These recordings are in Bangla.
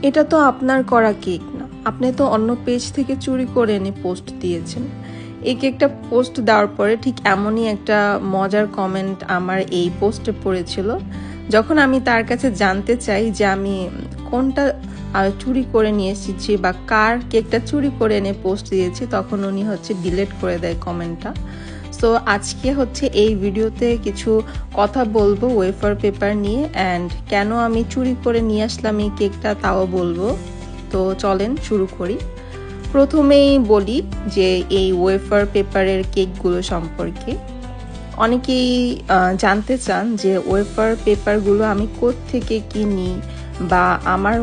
এটা তো আপনার করা কেক না, আপনি তো অন্য পেজ থেকে চুরি করে এনে পোস্ট দিয়েছেন। এই কেকটা পোস্ট দেওয়ার পরে ঠিক এমনই একটা মজার কমেন্ট আমার এই পোস্টে পড়েছিল। যখন আমি তার কাছে জানতে চাই যে আমি কোনটা চুরি করে নিয়ে এসেছি বা কার কেকটা চুরি করে এনে পোস্ট দিয়েছি, তখন উনি ডিলিট করে দেয় কমেন্টটা। সো আজকে এই ভিডিওতে কিছু কথা বলবো ওয়েফার পেপার নিয়ে, অ্যান্ড কেন আমি চুরি করে নিয়ে আসলাম এই কেকটা তাও বলবো। তো চলেন শুরু করি। প্রথমেই বলি যে এই ওয়েফার পেপারের কেকগুলো সম্পর্কে অনেকেই জানতে চান যে ওয়েফার পেপারগুলো আমি কোত্থেকে কিনি বা আমার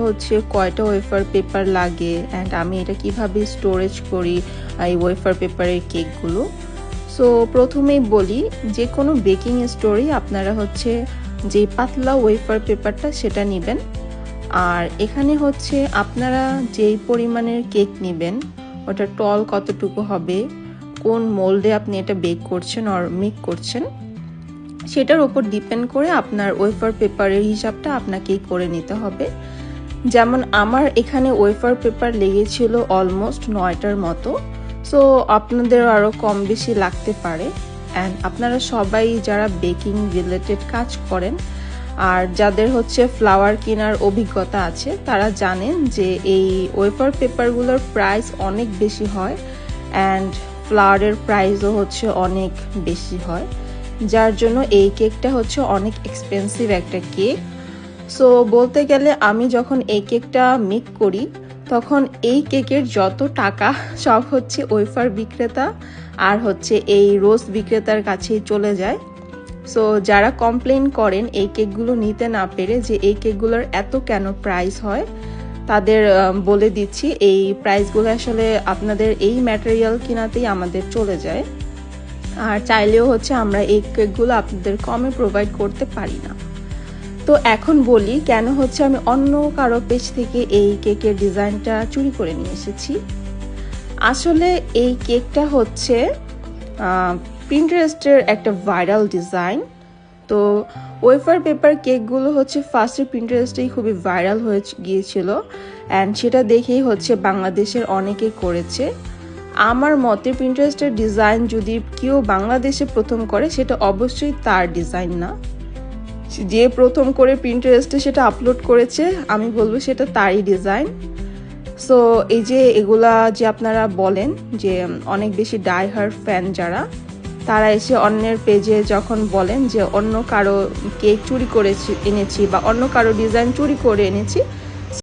কয়টা ওয়েফার পেপার লাগে, অ্যান্ড আমি এটা কিভাবে স্টোরেজ করি এই ওয়েফার পেপারের কেকগুলো। সো প্রথমেই বলি, যে কোনো বেকিং স্টোরে আপনারা যে পাতলা ওয়েফার পেপারটা সেটা নেবেন। আর এখানে আপনারা যেই পরিমাণের কেক নেবেন ওটা টল কতটুকু হবে, কোন মোল্ডে আপনি এটা বেক করছেন আর মেক করছেন, সেটার উপর ডিপেন্ড করে আপনার ওয়েফার পেপারের হিসাবটা আপনাকেই করে নিতে হবে। যেমন আমার এখানে ওয়েফার পেপার লেগেছিল অলমোস্ট 9টার মতো। সো আপনাদের আরও কম বেশি লাগতে পারে। অ্যান্ড আপনারা সবাই যারা বেকিং রিলেটেড কাজ করেন আর যাদের ফ্লাওয়ার কেনার অভিজ্ঞতা আছে, তারা জানেন যে এই ওয়েফার পেপারগুলোর প্রাইস অনেক বেশি হয়, অ্যান্ড ফ্লাওয়ারের প্রাইসও অনেক বেশি হয়, যার জন্য এই কেকটা অনেক এক্সপেন্সিভ একটা কেক। সো বলতে গেলে আমি যখন এই কেকটা মেক করি তখন এই কেকের যত টাকা সব ওয়েফার বিক্রেতা আর এই রোজ বিক্রেতার কাছেই চলে যায়। সো যারা কমপ্লেন করেন এই কেকগুলো নিতে না পেরে যে এই কেকগুলোর এত কেন প্রাইস হয়, তাদের বলে দিচ্ছি এই প্রাইসগুলো আসলে আপনাদের এই ম্যাটেরিয়াল কেনাতেই আমাদের চলে যায়। আর চাইলেও আমরা এই কেকগুলো আপনাদের কমে প্রোভাইড করতে পারি না। তো এখন বলি কেন আমি অন্য কারো পেজ থেকে এই কেকের ডিজাইনটা চুরি করে নিয়ে এসেছি। আসলে এই কেকটা পিন্টারেস্টের একটা ভাইরাল ডিজাইন। তো ওয়েফার পেপার কেকগুলো ফার্স্টে পিন্টারেস্টেই খুবই ভাইরাল হয়ে গিয়েছিল, অ্যান্ড সেটা দেখেই বাংলাদেশের অনেকে করেছে। আমার মতে পিন্টারেস্টের ডিজাইন যদি কেউ বাংলাদেশে প্রথম করে সেটা অবশ্যই তার ডিজাইন না। যে প্রথম করে পিন্টারেস্টে সেটা আপলোড করেছে আমি বলবো সেটা তারই ডিজাইন। সো এই যে এগুলা যে আপনারা বলেন যে অনেক বেশি ডাইহার্ড ফ্যান যারা, তারা এসে অন্যের পেজে যখন বলেন যে অন্য কারো কেক চুরি করেছি এনেছি বা অন্য কারো ডিজাইন চুরি করে এনেছি,